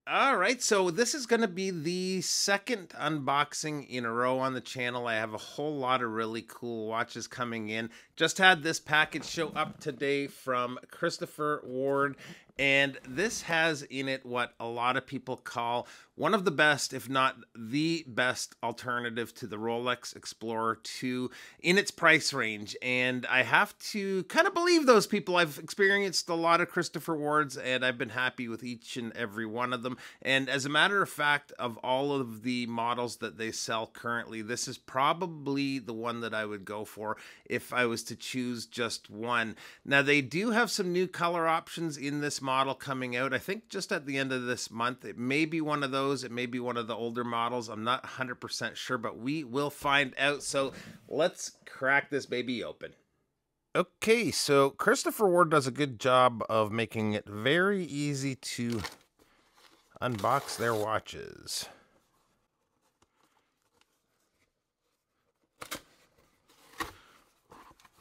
All right, so this is going to be the second unboxing in a row on the channel. I have a whole lot of really cool watches coming in. Just had this package show up today from Christopher Ward, and this has in it what a lot of people call one of the best, if not the best alternative to the Rolex Explorer 2 in its price range. And I have to kind of believe those people. I've experienced a lot of Christopher Wards, and I've been happy with each and every one of them. And as a matter of fact, of all of the models that they sell currently, this is probably the one that I would go for if I was to choose just one. Now, they do have some new color options in this model coming out, I think just at the end of this month. It may be one of those, it may be one of the older models. I'm not 100% sure, but we will find out. So let's crack this baby open. Okay, so Christopher Ward does a good job of making it very easy to unbox their watches.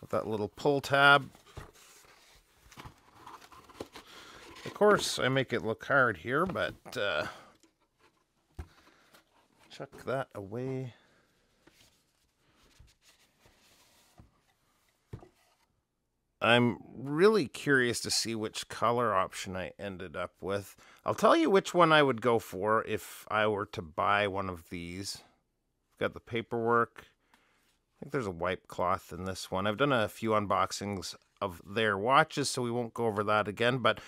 With that little pull tab. Of course, I make it look hard here, but chuck that away. I'm really curious to see which color option I ended up with. I'll tell you which one I would go for if I were to buy one of these. Got the paperwork. I think there's a wipe cloth in this one. I've done a few unboxings of their watches, so we won't go over that again. But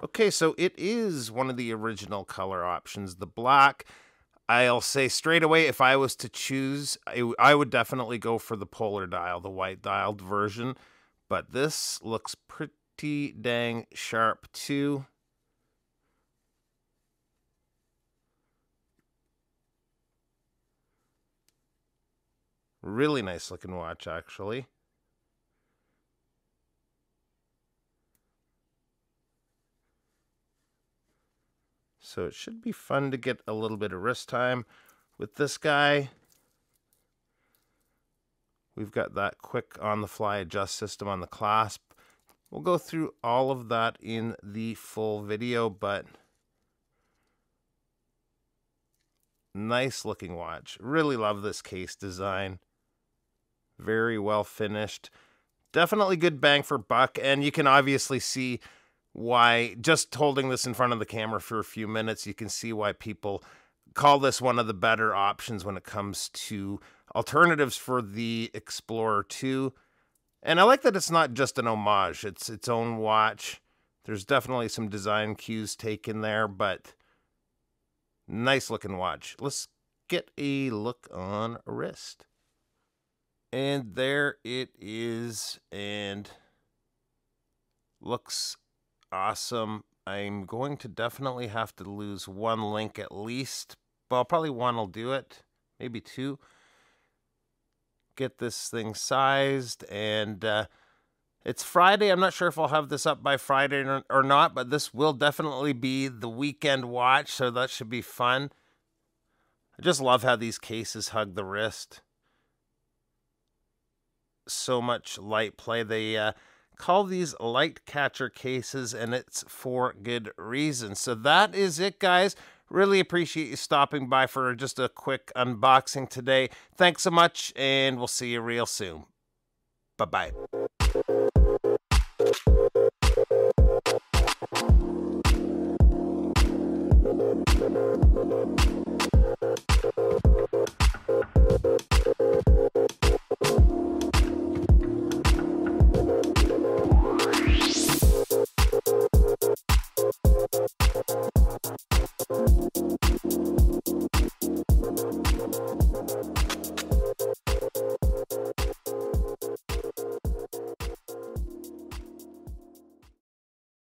okay, so it is one of the original color options, the black. I'll say straight away, if I was to choose, I would definitely go for the polar dial, the white dialed version. But this looks pretty dang sharp too. Really nice looking watch, actually. So it should be fun to get a little bit of wrist time with this guy. We've got that quick on-the-fly adjust system on the clasp. We'll go through all of that in the full video, but nice looking watch. Really love this case design. Very well finished. Definitely good bang for buck, and you can obviously see why, just holding this in front of the camera for a few minutes, you can see why people call this one of the better options when it comes to alternatives for the Explorer 2. And I like that it's not just an homage, it's its own watch. There's definitely some design cues taken there, but nice looking watch. Let's get a look on a wrist. And there it is, and looks awesome. I'm going to definitely have to lose one link at least. Well, probably one will do it, maybe two. Get this thing sized, and it's Friday. I'm not sure if I'll have this up by Friday or not, but this will definitely be the weekend watch, so that should be fun. I just love how these cases hug the wrist. So much light play. They call these light catcher cases, and it's for good reason. So that is it, guys. Really appreciate you stopping by for just a quick unboxing today. Thanks so much, and we'll see you real soon. Bye-bye.